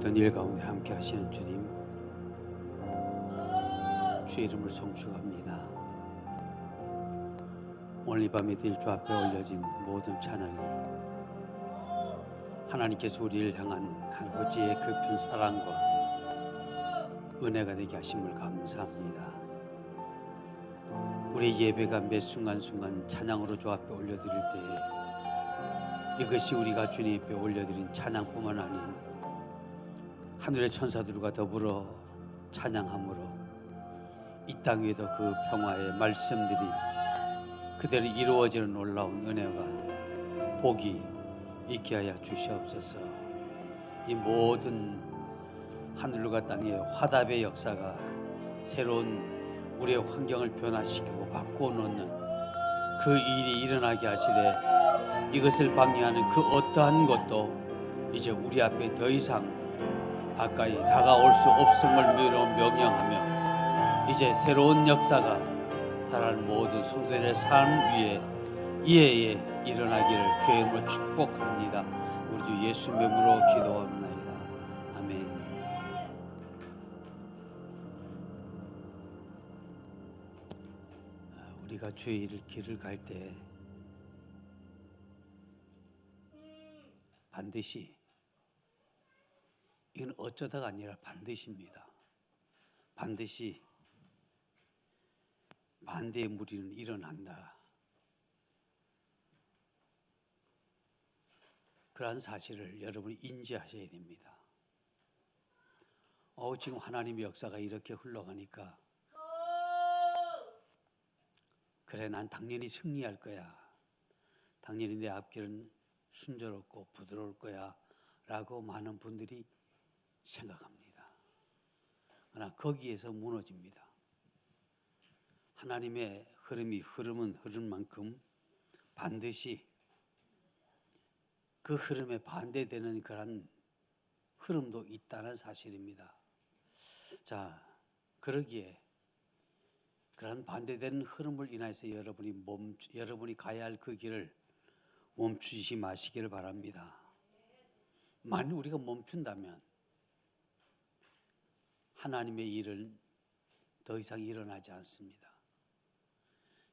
어떤 일 가운데 함께 하시는 주님, 주의 이름을 송축합니다. 오늘 이 밤에 늘 주 앞에 올려진 모든 찬양이 하나님께서 우리를 향한 아버지의 깊은 사랑과 은혜가 되게 하심을 감사합니다. 우리 예배가 매 순간순간 찬양으로 주 앞에 올려드릴 때에 이것이 우리가 주님 앞에 올려드린 찬양뿐만 아닌 하늘의 천사들과 더불어 찬양함으로 이 땅 위에도 그 평화의 말씀들이 그대로 이루어지는 놀라운 은혜와 복이 있게 하여 주시옵소서. 이 모든 하늘과 땅의 화답의 역사가 새로운 우리의 환경을 변화시키고 바꿔놓는 그 일이 일어나게 하시되 이것을 방해하는 그 어떠한 것도 이제 우리 앞에 더 이상 가까이 다가올 수 없음을 명령하며 이제 새로운 역사가 살아가는 모든 성도들의 삶 위에 이해에 일어나기를 주의 이름으로 축복합니다. 우리 주 예수 이름으로 기도합니다. 아멘. 우리가 주의 길을 갈 때 반드시, 이건 어쩌다가 아니라 반드시입니다. 반드시 반대의 무리는 일어난다. 그러한 사실을 여러분이 인지하셔야 됩니다. 지금 하나님의 역사가 이렇게 흘러가니까 그래, 난 당연히 승리할 거야. 당연히 내 앞길은 순조롭고 부드러울 거야 라고 많은 분들이 생각합니다. 그러나 거기에서 무너집니다. 하나님의 흐름은 흐른 만큼 반드시 그 흐름에 반대되는 그런 흐름도 있다는 사실입니다. 자, 그러기에 그런 반대되는 흐름을 인해서 여러분이 가야 할 그 길을 멈추지 마시기를 바랍니다. 만일 우리가 멈춘다면 하나님의 일은 더 이상 일어나지 않습니다.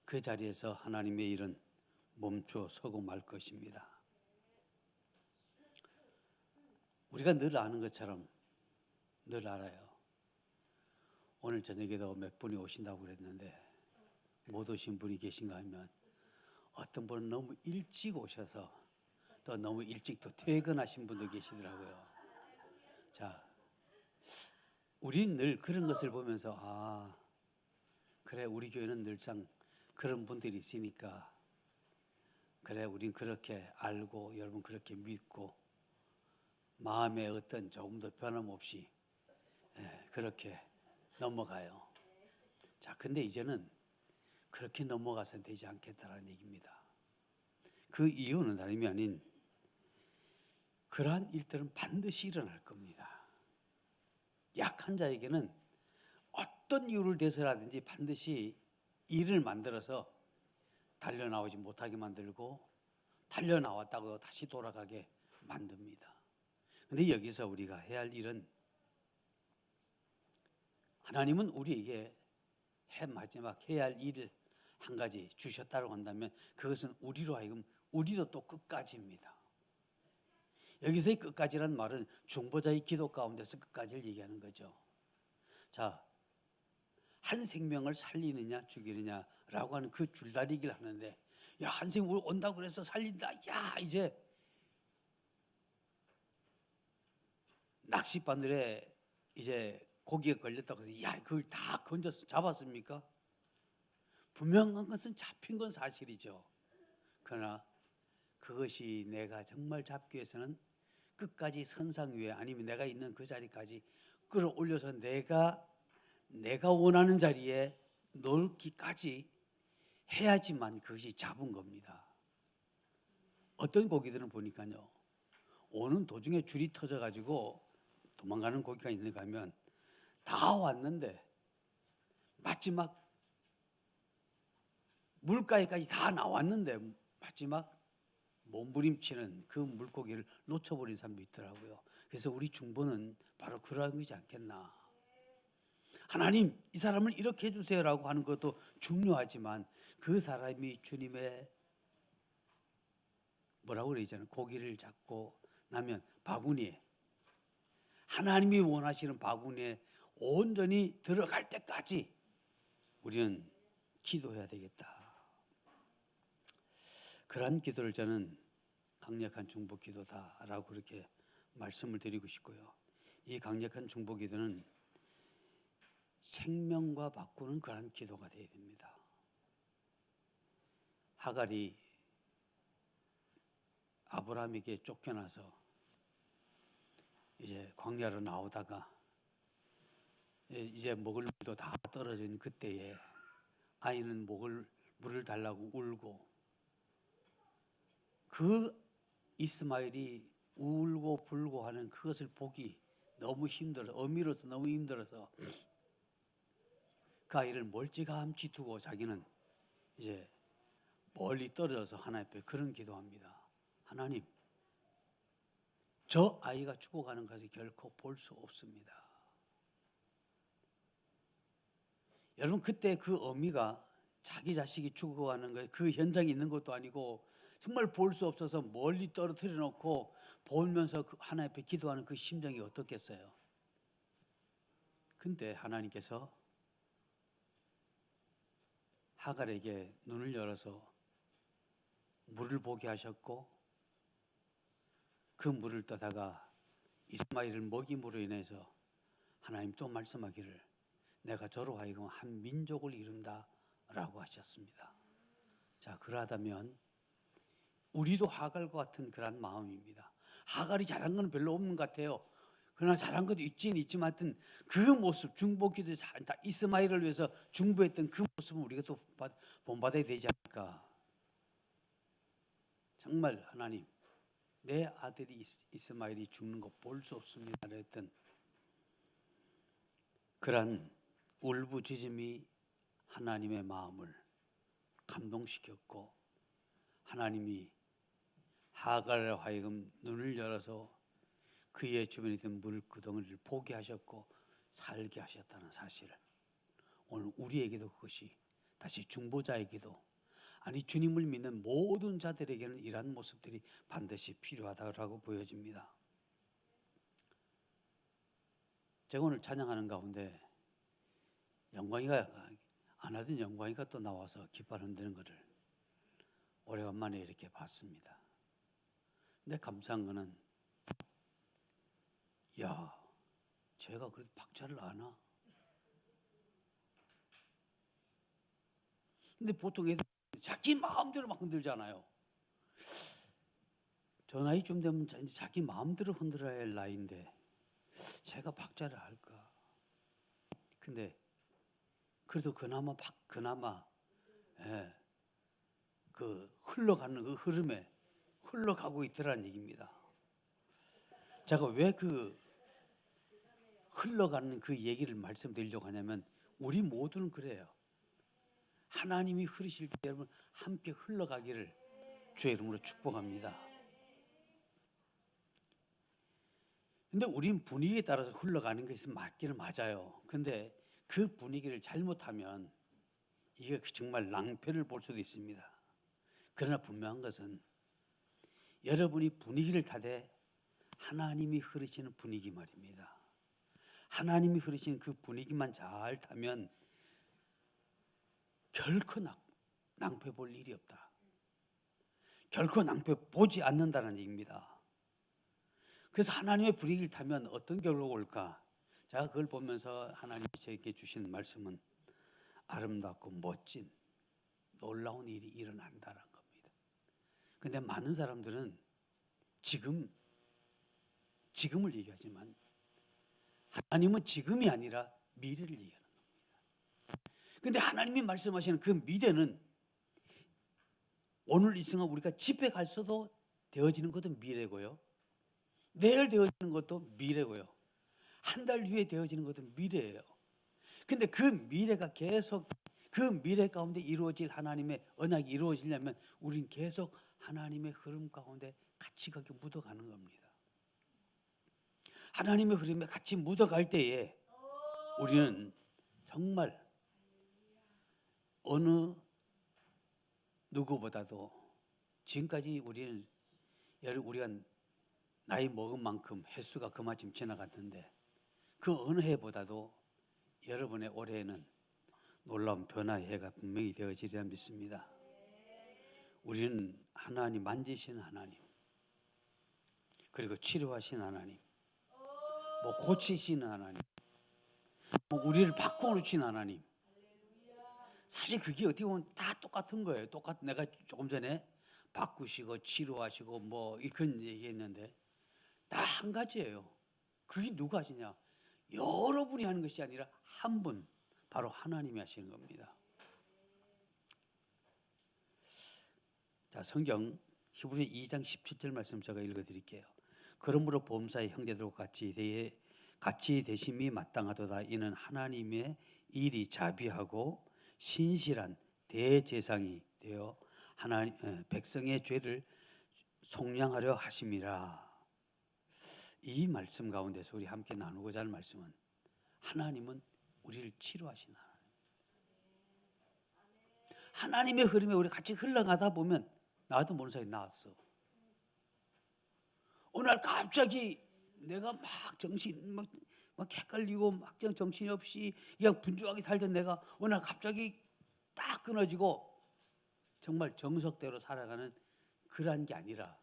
그 자리에서 하나님의 일은 멈춰 서고 말 것입니다. 우리가 늘 아는 것처럼 늘 알아요. 오늘 저녁에도 몇 분이 오신다고 그랬는데 못 오신 분이 계신가 하면 어떤 분은 너무 일찍 오셔서 또 너무 일찍 또 퇴근하신 분도 계시더라고요. 자, 우린 늘 그런 것을 보면서 그래, 우리 교회는 늘상 그런 분들이 있으니까 그래, 우린 그렇게 알고 여러분 그렇게 믿고 마음에 어떤 조금도 변함없이 그렇게 넘어가요. 자, 근데 이제는 그렇게 넘어가서는 되지 않겠다라는 얘기입니다. 그 이유는 다름이 아닌 그러한 일들은 반드시 일어날 겁니다. 약한 자에게는 어떤 이유를 대서라든지 반드시 일을 만들어서 달려나오지 못하게 만들고 달려나왔다고 다시 돌아가게 만듭니다. 그런데 여기서 우리가 해야 할 일은, 하나님은 우리에게 마지막 해야 할 일을 한 가지 주셨다고 한다면 그것은 우리로 하여금 우리도 또 끝까지입니다. 여기서의 끝까지란 말은 중보자의 기도 가운데서 끝까지를 얘기하는 거죠. 자, 한 생명을 살리느냐 죽이느냐라고 하는 그 줄다리기를 하는데, 야, 한 생명 온다고 그래서 살린다. 야, 이제 낚싯바늘에 이제 고기가 걸렸다고 해서 야, 그걸 다 건져서 잡았습니까? 분명한 것은 잡힌 건 사실이죠. 그러나 그것이 내가 정말 잡기 위해서는 끝까지 선상 위에, 아니면 내가 있는 그 자리까지 끌어올려서 내가 원하는 자리에 놓기까지 해야지만 그것이 잡은 겁니다. 어떤 고기들은 보니까요, 오는 도중에 줄이 터져가지고 도망가는 고기가 있는가 하면 다 왔는데 마지막 물가에까지 다 나왔는데 마지막 몸부림치는 그 물고기를 놓쳐버린 사람도 있더라고요. 그래서 우리 중보는 바로 그러한 것이지 않겠나. 하나님, 이 사람을 이렇게 해주세요라고 하는 것도 중요하지만 그 사람이 주님의 뭐라고 그러잖아요. 고기를 잡고 나면 바구니에, 하나님이 원하시는 바구니에 온전히 들어갈 때까지 우리는 기도해야 되겠다. 그러한 기도를 저는 강력한 중보 기도다라고 그렇게 말씀을 드리고 싶고요. 이 강력한 중보 기도는 생명과 바꾸는 그러한 기도가 되어야 됩니다. 하갈이 아브라함에게 쫓겨나서 이제 광야로 나오다가 이제 먹을 물도 다 떨어진 그때에 아이는 물을 달라고 울고, 그 이스마엘이 울고 불고 하는 그것을 보기 너무 힘들어, 어미로서 너무 힘들어서 그 아이를 멀찌감치 두고 자기는 이제 멀리 떨어져서 하나님 앞에 그런 기도합니다. 하나님, 저 아이가 죽어가는 것을 결코 볼 수 없습니다. 여러분, 그때 그 어미가 자기 자식이 죽어가는 거, 그 현장에 있는 것도 아니고 정말 볼 수 없어서 멀리 떨어뜨려 놓고 보면서 하나님 앞에 기도하는 그 심정이 어떻겠어요? 근데 하나님께서 하갈에게 눈을 열어서 물을 보게 하셨고, 그 물을 떠다가 이스마엘을 먹임으로 인해서 하나님 또 말씀하기를 내가 저로 하여금 한 민족을 이룬다 라고 하셨습니다. 자, 그러하다면 우리도 하갈과 같은 그런 마음입니다. 하갈이 잘한 건 별로 없는 것 같아요. 그러나 잘한 것도 있긴 있지만 하여튼 그 모습, 중보기도 이스마엘을 위해서 중보했던 그 모습은 우리가 또 본받아야 되지 않을까. 정말 하나님, 내 아들이 이스마엘이 죽는 거 볼 수 없습니다 했던 그런 울부짖음이 하나님의 마음을 감동시켰고, 하나님이 하갈에 하여금 눈을 열어서 그의 주변에 있던 물구덩이를 보게 하셨고 살게 하셨다는 사실을 오늘 우리에게도 그것이 다시 중보자에게도, 아니 주님을 믿는 모든 자들에게는 이러한 모습들이 반드시 필요하다고 보여집니다. 제가 오늘 찬양하는 가운데 영광이가 안 하던 영광이가 또 나와서 깃발 흔드는 것을 오래간만에 이렇게 봤습니다. 근데 감사한 거는, 야, 제가 그래도 박자를 아나? 근데 보통 애들 자기 마음대로 막 흔들잖아요. 저 나이쯤 되면 이제 자기 마음대로 흔들어야 할 나이인데 제가 박자를 알까? 근데 그래도 그나마 그 흘러가는 그 흐름에 흘러가고 있더라는 얘기입니다. 제가 왜 그 흘러가는 그 얘기를 말씀드리려고 하냐면, 우리 모두는 그래요. 하나님이 흐르실 때 여러분 함께 흘러가기를 주의 이름으로 축복합니다. 근데 우린 분위기에 따라서 흘러가는 것이 맞기는 맞아요. 근데 그 분위기를 잘못하면 이게 정말 낭패를 볼 수도 있습니다. 그러나 분명한 것은 여러분이 분위기를 타되 하나님이 흐르시는 분위기 말입니다. 하나님이 흐르시는 그 분위기만 잘 타면 결코 낭패 볼 일이 없다. 결코 낭패 보지 않는다는 얘기입니다. 그래서 하나님의 분위기를 타면 어떤 결과가 올까? 제가 그걸 보면서 하나님이 저에게 주신 말씀은 아름답고 멋진 놀라운 일이 일어난다는 겁니다. 근데 많은 사람들은 지금을 얘기하지만 하나님은 지금이 아니라 미래를 얘기하는 겁니다. 근데 하나님이 말씀하시는 그 미래는 오늘 이 순간 우리가 집에 갈수도 되어지는 것도 미래고요, 내일 되어지는 것도 미래고요, 한 달 뒤에 되어지는 것도 미래예요. 근데 그 미래가 계속 그 미래 가운데 이루어질 하나님의 언약이 이루어지려면 우린 계속 하나님의 흐름 가운데 같이 거기 묻어가는 겁니다. 하나님의 흐름에 같이 묻어갈 때에 우리는 정말 어느 누구보다도 지금까지 우리가 나이 먹은 만큼 횟수가 그만큼 지나갔는데 그 어느 해보다도 여러분의 올해에는 놀라운 변화의 해가 분명히 되어지리라 믿습니다. 우리는 하나님 만지신 하나님, 그리고 치료하신 하나님, 고치시는 하나님, 우리를 바꾸어 주신 하나님, 사실 그게 어떻게 보면 다 똑같은 거예요. 내가 조금 전에 바꾸시고 치료하시고 그런 얘기했는데 다 한 가지예요. 그게 누가 하시냐? 여러분이 하는 것이 아니라 한 분, 바로 하나님이 하시는 겁니다. 자, 성경 히브리 2장 17절 말씀 제가 읽어드릴게요. 그러므로 보험사의 형제들과 같이 되심이 마땅하도다. 이는 하나님의 일이 자비하고 신실한 대제사장이 되어 백성의 죄를 속량하려 하심이라. 이 말씀 가운데서 우리 함께 나누고자 하는 말씀은 하나님은 우리를 치료하신 하나님. 하나님의 흐름에 우리 같이 흘러가다 보면 나도 모르는 사이에 나왔어. 어느 날 갑자기 내가 막 헷갈리고 막 정신이 없이 그냥 분주하게 살던 내가 어느 날 갑자기 딱 끊어지고 정말 정석대로 살아가는 그러한 게 아니라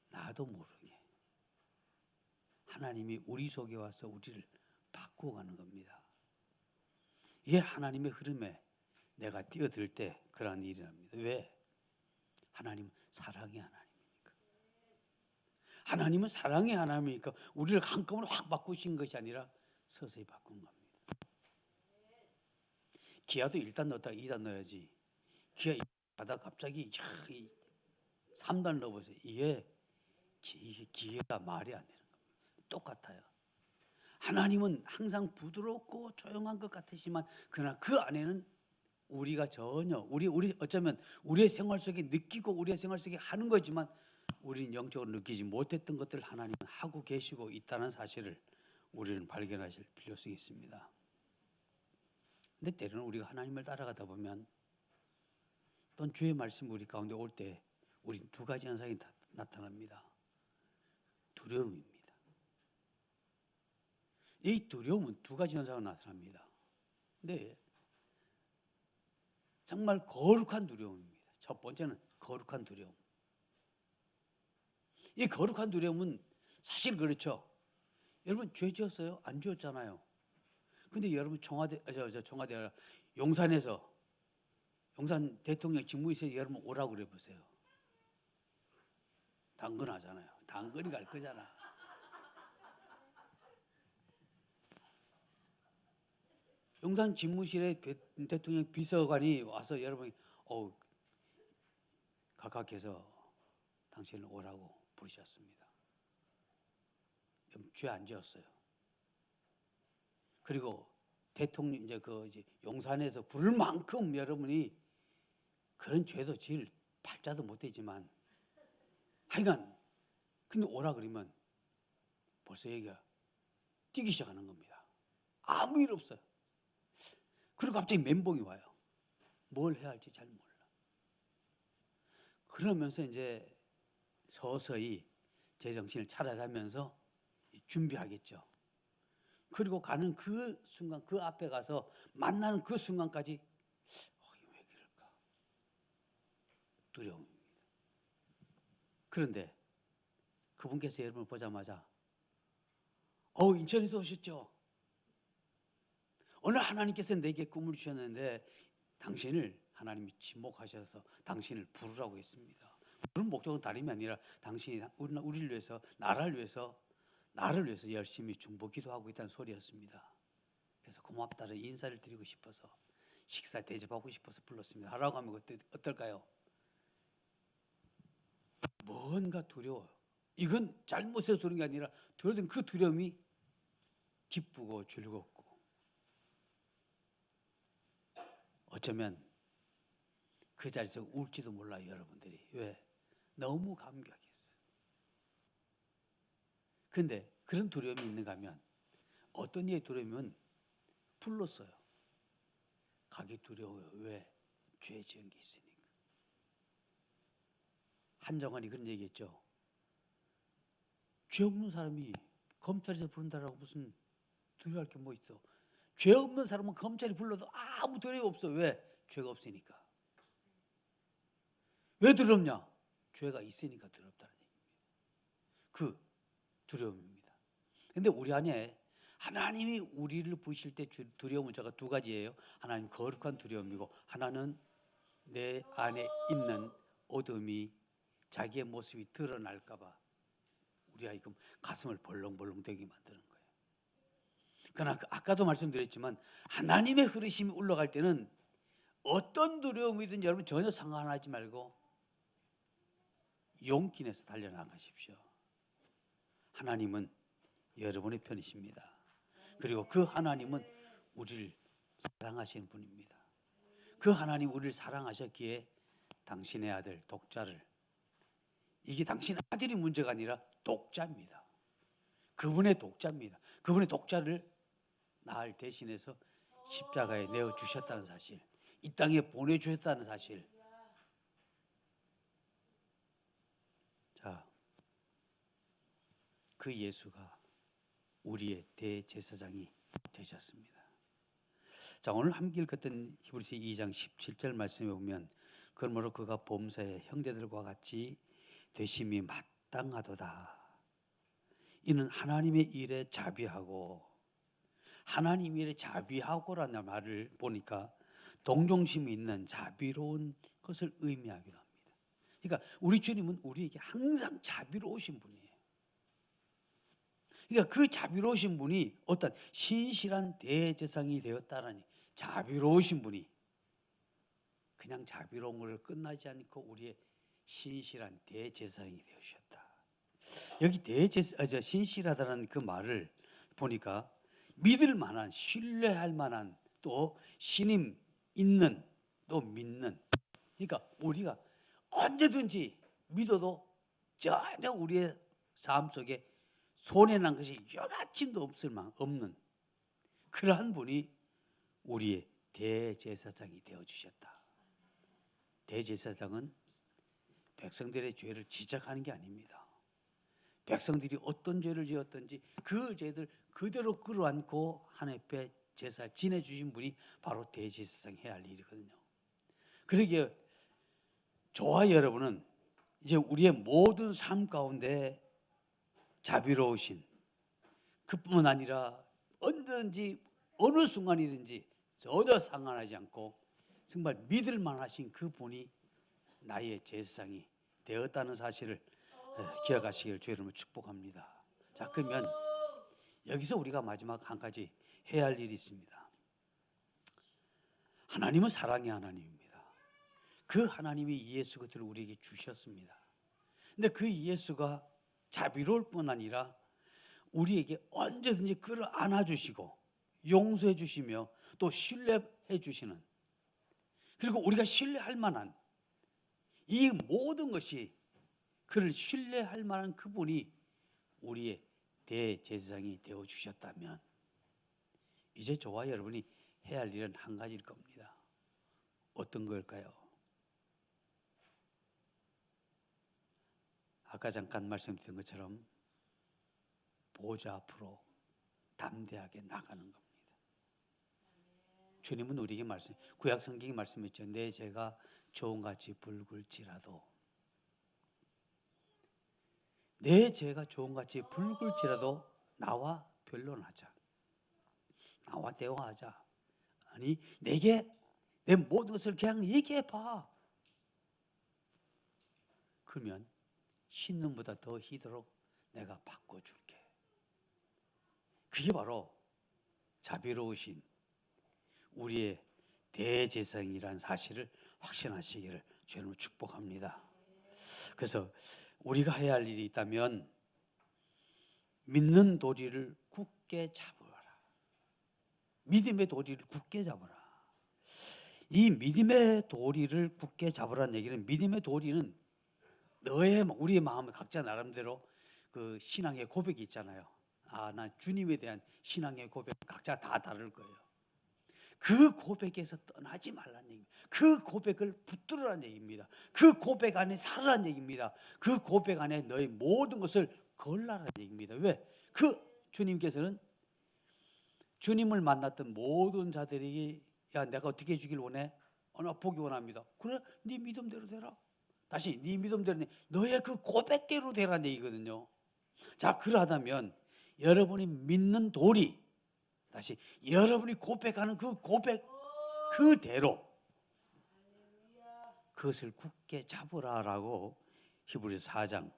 나도 모르게 하나님이 우리 속에 와서 우리를 바꾸어가는 겁니다. 이 하나님의 흐름에 내가 뛰어들 때 그러한 일이랍니다. 왜? 하나님은 사랑의 하나님이니까. 하나님은 사랑의 하나님이니까 우리를 한꺼번에 확 바꾸신 것이 아니라 서서히 바꾼 겁니다. 기아도 1단 넣었다가 2단 넣어야지. 기아 가다 갑자기 3단 넣어보세요. 이게 기회가 말이 안 되는 겁니다. 똑같아요. 하나님은 항상 부드럽고 조용한 것 같으시지만 그러나 그 안에는 우리가 전혀 우리 어쩌면 우리의 생활 속에 느끼고 우리의 생활 속에 하는 거지만 우리는 영적으로 느끼지 못했던 것들을 하나님은 하고 계시고 있다는 사실을 우리는 발견하실 필요성이 있습니다. 근데 때로는 우리가 하나님을 따라가다 보면 또는 주의 말씀이 우리 가운데 올 때 우리는 두 가지 현상이 나타납니다. 두려움입니다. 이 두려움은 두 가지 현상으로 나타납니다. 근데 정말 거룩한 두려움입니다. 첫 번째는 거룩한 두려움. 이 거룩한 두려움은 사실 그렇죠. 여러분 죄 지었어요? 안 지었잖아요. 근데 여러분 용산에서 용산 대통령 직무에서 여러분 오라고 그래 보세요. 당근하잖아요. 당근이 갈 거잖아. 용산 집무실에 대통령 비서관이 와서 여러분이 각각해서 당신을 오라고 부르셨습니다. 죄 안 지었어요. 그리고 대통령 이제 용산에서 부를 만큼 여러분이 그런 죄도 지을 팔자도 못 되지만 하여간 근데 오라 그러면 벌써 얘기가 뛰기 시작하는 겁니다. 아무 일 없어요. 그리고 갑자기 멘붕이 와요. 뭘 해야 할지 잘 몰라. 그러면서 이제 서서히 제 정신을 차려가면서 준비하겠죠. 그리고 가는 그 순간, 그 앞에 가서 만나는 그 순간까지 왜 그럴까? 두려움입니다. 그런데 그분께서 여러분을 보자마자 인천에서 오셨죠? 오늘 하나님께서 내게 꿈을 주셨는데 당신을 하나님이 지목하셔서 당신을 부르라고 했습니다. 부른 목적은 다름이 아니라 당신이 우리를 위해서 나를 위해서 열심히 중보 기도하고 있다는 소리였습니다. 그래서 고맙다는 인사를 드리고 싶어서 식사 대접하고 싶어서 불렀습니다. 하라고 하면 그때 어떨까요? 뭔가 두려워요. 이건 잘못해서 두려운 게 아니라 두려운 그 두려움이 기쁘고 즐겁고 어쩌면 그 자리에서 울지도 몰라요. 여러분들이. 왜? 너무 감격했어요. 근데 그런 두려움이 있는가 하면 어떤 이의 두려움은 불렀어요. 가기 두려워요. 왜? 죄 지은 게 있으니까. 한정환이 그런 얘기했죠. 죄 없는 사람이 검찰에서 부른다라고 무슨 두려워할 게 뭐 있어. 죄 없는 사람은 검찰이 불러도 아무 두려움 없어. 왜? 죄가 없으니까. 왜 두렵냐? 죄가 있으니까 두렵다는 얘기입니다. 그 두려움입니다. 그런데 우리 안에 하나님이 우리를 부으실 때 두려운 문자가 두 가지예요. 하나는 거룩한 두려움이고 하나는 내 안에 있는 어둠이 자기의 모습이 드러날까 봐 우리 하여금 가슴을 벌렁벌렁 되게 만드는 거예요. 그러나 아까도 말씀드렸지만 하나님의 흐르심이 올라갈 때는 어떤 두려움이든 여러분 전혀 상관하지 말고 용기 내서 달려나가십시오. 하나님은 여러분의 편이십니다. 그리고 그 하나님은 우리를 사랑하시는 분입니다. 그 하나님 우리를 사랑하셨기에 당신의 아들 독자를, 이게 당신 아들이 문제가 아니라 독자입니다. 그분의 독자입니다. 그분의 독자를 나를 대신해서 십자가에 내어주셨다는 사실, 이 땅에 보내주셨다는 사실. 자, 그 예수가 우리의 대제사장이 되셨습니다. 자, 오늘 함께 읽었던 히브리서 2장 17절 말씀에 보면 그러므로 그가 범사의 형제들과 같이 되심이 마땅하도다. 이는 하나님의 일에 자비하고, 하나님 일에 자비하고라는 말을 보니까 동정심이 있는 자비로운 것을 의미하기도 합니다. 그러니까 우리 주님은 우리에게 항상 자비로우신 분이에요. 그러니까 그 자비로우신 분이 어떤 신실한 대제사장이 되었다라니, 자비로우신 분이 그냥 자비로운 것을 끝나지 않고 우리의 신실한 대제사장이 되셨다. 여기 신실하다는 그 말을 보니까 믿을 만한, 신뢰할 만한, 또 신임 있는, 또 믿는. 그러니까 우리가 언제든지 믿어도 전혀 우리의 삶 속에 손해난 것이 요마침도 없는 그러한 분이 우리의 대제사장이 되어주셨다. 대제사장은 백성들의 죄를 지적하는 게 아닙니다. 백성들이 어떤 죄를 지었든지 그 죄들 그대로 끌어안고 하나님 앞에 제사 지내주신 분이 바로 대제사장 해야 할 일이거든요. 그러기에 저와 여러분은 이제 우리의 모든 삶 가운데 자비로우신, 그뿐만 아니라 언제든지 어느 순간이든지 전혀 상관하지 않고 정말 믿을 만하신 그 분이 나의 제사장이 되었다는 사실을 기억하시기를 주의 이름으로 축복합니다. 자, 그러면 여기서 우리가 마지막 한 가지 해야 할 일이 있습니다. 하나님은 사랑의 하나님입니다. 그 하나님이 예수 그리스도를 우리에게 주셨습니다. 근데 그 예수가 자비로울 뿐 아니라 우리에게 언제든지 끌어안아 주시고 용서해 주시며 또 신뢰해 주시는, 그리고 우리가 신뢰할 만한 이 모든 것이, 그를 신뢰할 만한 그분이 우리의 대제사장이 되어 주셨다면 이제 저와 여러분이 해야 할 일은 한 가지일 겁니다. 어떤 걸까요? 아까 잠깐 말씀드린 것처럼 보좌 앞으로 담대하게 나가는 겁니다. 주님은 우리에게 구약 성경에 말씀했죠. 내 죄가 종같이 붉을지라도, 내 죄가 종같이 붉을지라도 나와 변론하자, 나와 대화하자. 아니, 내게 내 모든 것을 그냥 얘기해 봐. 그러면 흰눈보다 더 희도록 내가 바꿔줄게. 그게 바로 자비로우신 우리의 대제사장이라는 사실을 확신하시기를 주님을 축복합니다. 그래서 우리가 해야 할 일이 있다면 믿는 도리를 굳게 잡으라. 믿음의 도리를 굳게 잡으라. 이 믿음의 도리를 굳게 잡으라는 얘기는, 믿음의 도리는 우리의 마음에 각자 나름대로 그 신앙의 고백이 있잖아요. 난 주님에 대한 신앙의 고백 각자 다 다를 거예요. 그 고백에서 떠나지 말라는 얘기입니다. 그 고백을 붙들으라는 얘기입니다. 그 고백 안에 살으라는 얘기입니다. 그 고백 안에 너의 모든 것을 걸라는 얘기입니다. 왜? 그 주님께서는 주님을 만났던 모든 자들에게 야, 내가 어떻게 해주길 원해? 나 보기 원합니다. 그래, 네 믿음대로 되라. 다시 네 믿음대로 너의 그 고백대로 되라는 얘기거든요. 자, 그러하다면 여러분이 믿는 도리, 다시 여러분이 고백하는 그 고백 그대로 그것을 굳게 잡으라라고 히브리서 4장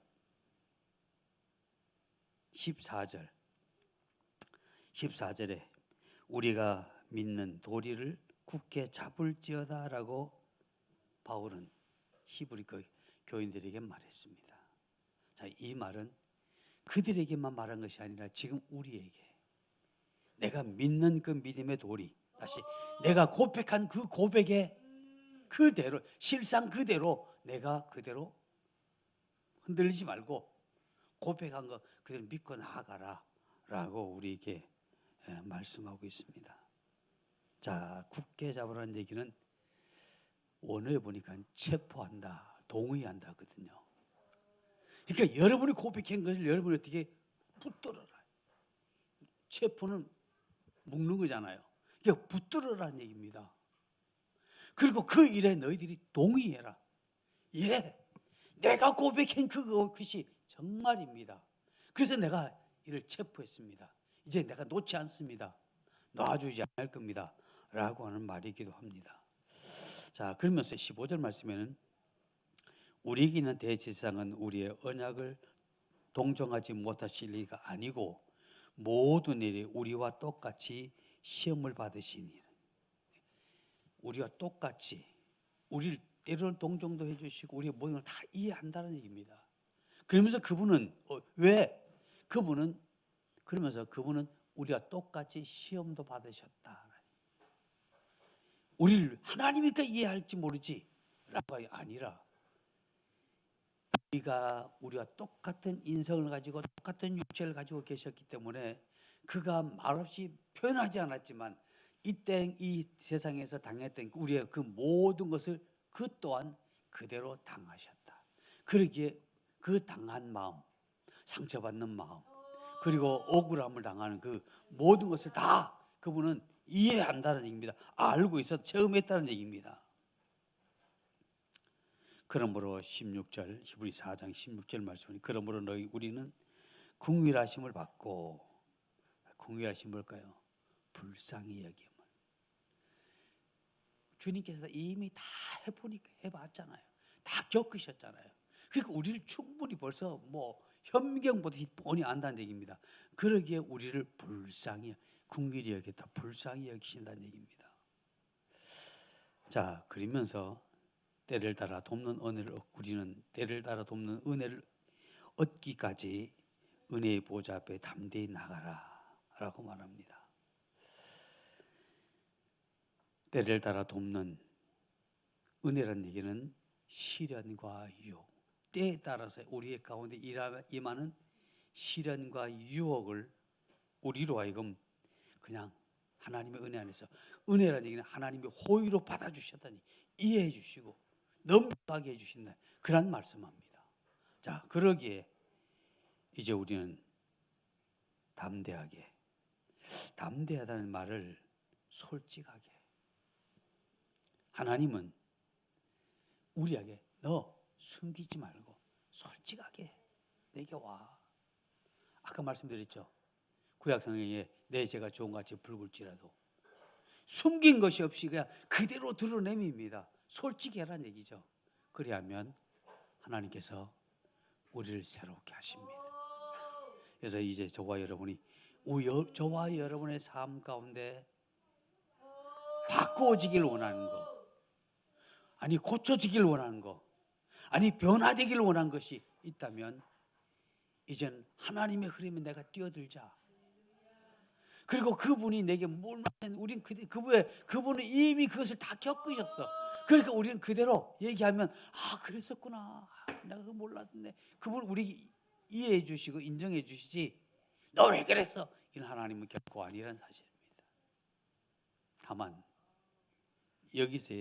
14절에 우리가 믿는 도리를 굳게 잡을지어다라고 바울은 히브리 교인들에게 말했습니다. 자, 이 말은 그들에게만 말한 것이 아니라 지금 우리에게 내가 믿는 그 믿음의 도리, 다시 내가 고백한 그 고백의 그대로 실상 그대로 내가 그대로 흔들리지 말고 고백한 거 그대로 믿고 나아가라 라고 우리에게 말씀하고 있습니다. 자, 굳게 잡으라는 얘기는 원어에 보니까 체포한다, 동의한다 거든요. 그러니까 여러분이 고백한 것을 여러분이 어떻게 붙들어라. 체포는 묶는 거잖아요. 그러니까 붙들어라는 얘기입니다. 그리고 그 일에 너희들이 동의해라. 예, 내가 고백한 그것이 정말입니다. 그래서 내가 이를 체포했습니다. 이제 내가 놓지 않습니다. 놔주지 않을 겁니다. 라고 하는 말이기도 합니다. 자, 그러면서 15절 말씀에는 우리에게 있는 대제사장은 우리의 언약을 동정하지 못하실 리가 아니고 모든 일이 우리와 똑같이 시험을 받으시니 우리와 똑같이 우리를 때로는 동정도 해주시고 우리의 모든 걸 다 이해한다는 얘기입니다. 그러면서 그분은 왜? 그러면서 그분은 우리와 똑같이 시험도 받으셨다. 우리를 하나님이니까 이해할지 모르지 라고 아니라 우리와 똑같은 인성을 가지고 똑같은 육체를 가지고 계셨기 때문에 그가 말없이 표현하지 않았지만 이 세상에서 당했던 우리의 그 모든 것을 그 또한 그대로 당하셨다. 그러기에 그 당한 마음, 상처받는 마음, 그리고 억울함을 당하는 그 모든 것을 다 그분은 이해한다는 얘기입니다. 알고 있어 체험했다는 얘기입니다. 그러므로 16절 히브리 4장 16절 말씀이 그러므로 우리는 긍휼하심을 받고 긍휼하심 뭘까요? 불쌍히 여김을. 주님께서 이미 다 해봤잖아요. 다 겪으셨잖아요. 그러니까 우리를 충분히 벌써 현미경보다 뻔히 안다는 얘기입니다. 그러기에 우리를 불쌍히 긍휼히 여겼다, 불쌍히 여기신다는 얘기입니다. 자, 그러면서 때를 따라 돕는 은혜를 우리는 때를 따라 돕는 은혜를 얻기까지 은혜의 보좌 앞에 담대히 나가라라고 말합니다. 때를 따라 돕는 은혜라는 얘기는 시련과 유혹, 때에 따라서 우리의 가운데 임하는 시련과 유혹을 우리로 하여금 그냥 하나님의 은혜 안에서 은혜라는 얘기는 하나님의 호의로 받아주셨다니 이해해 주시고 넘어가게 해주신다 그런 말씀합니다. 자, 그러기에 이제 우리는 담대하다는 말을 솔직하게 하나님은 우리에게 너 숨기지 말고 솔직하게 내게 와. 아까 말씀드렸죠. 구약성경에 내 죄가 종같이 붉을지라도 숨긴 것이 없이 그냥 그대로 드러냄입니다. 솔직히 하라는 얘기죠. 그리하면 하나님께서 우리를 새롭게 하십니다. 그래서 이제 저와 여러분의 삶 가운데 바꾸어지길 원하는 거, 아니 고쳐지길 원하는 거, 아니 변화되길 원하는 것이 있다면 이젠 하나님의 흐름에 내가 뛰어들자. 그리고 그분이 내게 뭘 말하는 우린 그분은 이미 그것을 다 겪으셨어. 그러니까 우리는 그대로 얘기하면 그랬었구나. 내가 그거 몰랐네. 그분 우리 이해해 주시고 인정해 주시지 너 왜 그랬어? 이런 하나님은 결코 아니라는 사실입니다. 다만 여기서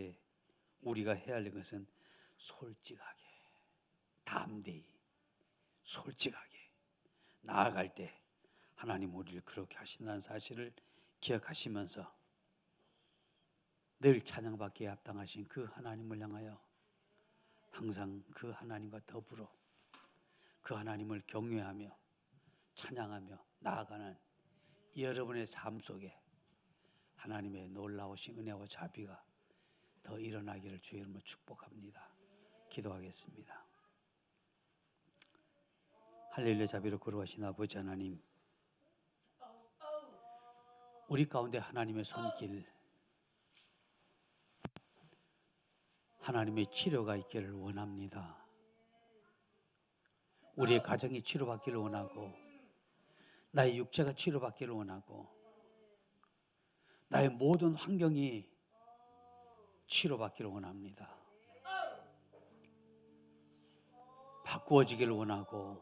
우리가 해야 할 것은 솔직하게, 담대히, 솔직하게 나아갈 때 하나님 우리를 그렇게 하신다는 사실을 기억하시면서 늘 찬양받기에 합당하신 그 하나님을 향하여 항상 그 하나님과 더불어 그 하나님을 경외하며 찬양하며 나아가는 여러분의 삶 속에 하나님의 놀라우신 은혜와 자비가 더 일어나기를 주의 이름으로 축복합니다. 기도하겠습니다. 할렐루야. 자비로 거룩하신 아버지 하나님, 우리 가운데 하나님의 손길, 하나님의 치료가 있기를 원합니다. 우리의 가정이 치료받기를 원하고, 나의 육체가 치료받기를 원하고, 나의 모든 환경이 치료받기를 원합니다. 바꾸어지기를 원하고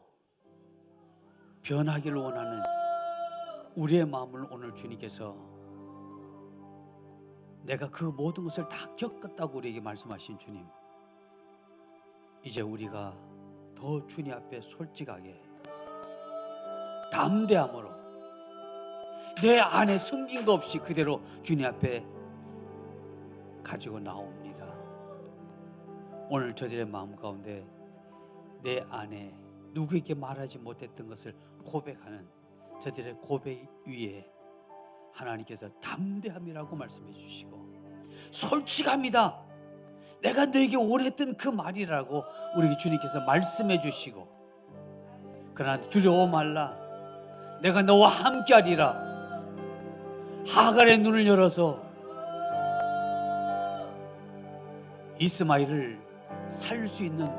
변하기를 원하는 우리의 마음을 오늘 주님께서 내가 그 모든 것을 다 겪었다고 우리에게 말씀하신 주님, 이제 우리가 더 주님 앞에 솔직하게 담대함으로 내 안에 숨긴 거 없이 그대로 주님 앞에 가지고 나옵니다. 오늘 저들의 마음 가운데 내 안에 누구에게 말하지 못했던 것을 고백하는 저들의 고백 위에 하나님께서 담대함이라고 말씀해 주시고, 솔직합니다, 내가 너에게 원했던 그 말이라고 우리 주님께서 말씀해 주시고, 그러나 두려워 말라, 내가 너와 함께하리라. 하갈의 눈을 열어서 이스마엘을 살릴 수 있는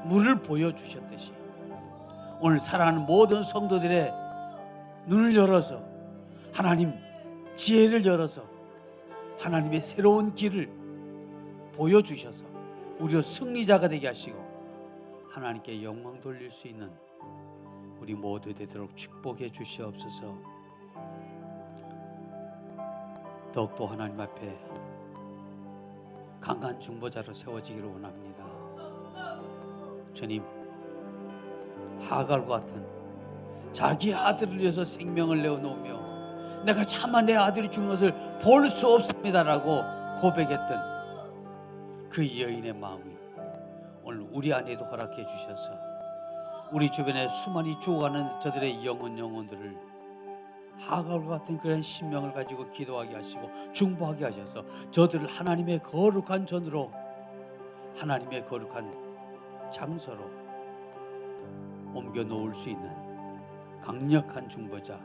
물을 보여주셨듯이 오늘 사랑하는 모든 성도들의 눈을 열어서 하나님 지혜를 열어서 하나님의 새로운 길을 보여주셔서 우리로 승리자가 되게 하시고 하나님께 영광 돌릴 수 있는 우리 모두 되도록 축복해 주시옵소서. 더욱더 하나님 앞에 강한 중보자로 세워지기를 원합니다. 주님, 하갈과 같은 자기 아들을 위해서 생명을 내어놓으며 내가 차마 내 아들이 죽은 것을 볼 수 없습니다라고 고백했던 그 여인의 마음이 오늘 우리 안에도 허락해 주셔서 우리 주변에 수많이 죽어가는 저들의 영혼들을 하갈과 같은 그런 신명을 가지고 기도하게 하시고 중보하게 하셔서 저들을 하나님의 거룩한 전으로, 하나님의 거룩한 장소로 옮겨 놓을 수 있는 강력한 중보자,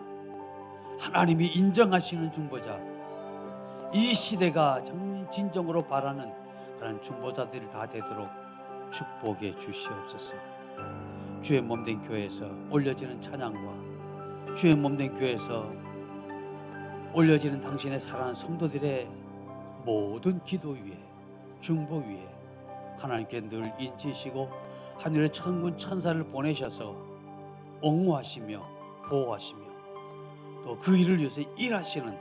하나님이 인정하시는 중보자, 이 시대가 진정으로 바라는 그런 중보자들이 다 되도록 축복해 주시옵소서. 주의 몸된 교회에서 올려지는 찬양과 주의 몸된 교회에서 올려지는 당신의 사랑하는 성도들의 모든 기도 위에, 중보 위에 하나님께 늘 인치시고 하늘의 천군 천사를 보내셔서 옹호하시며 보호하시며 또 그 일을 위해서 일하시는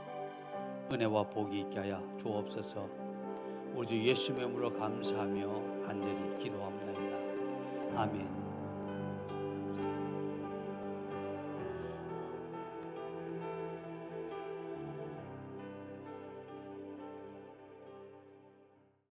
은혜와 복이 있게 하여 주옵소서. 우리 주 예수님의 이름으로 감사하며 간절히 기도합니다. 아멘.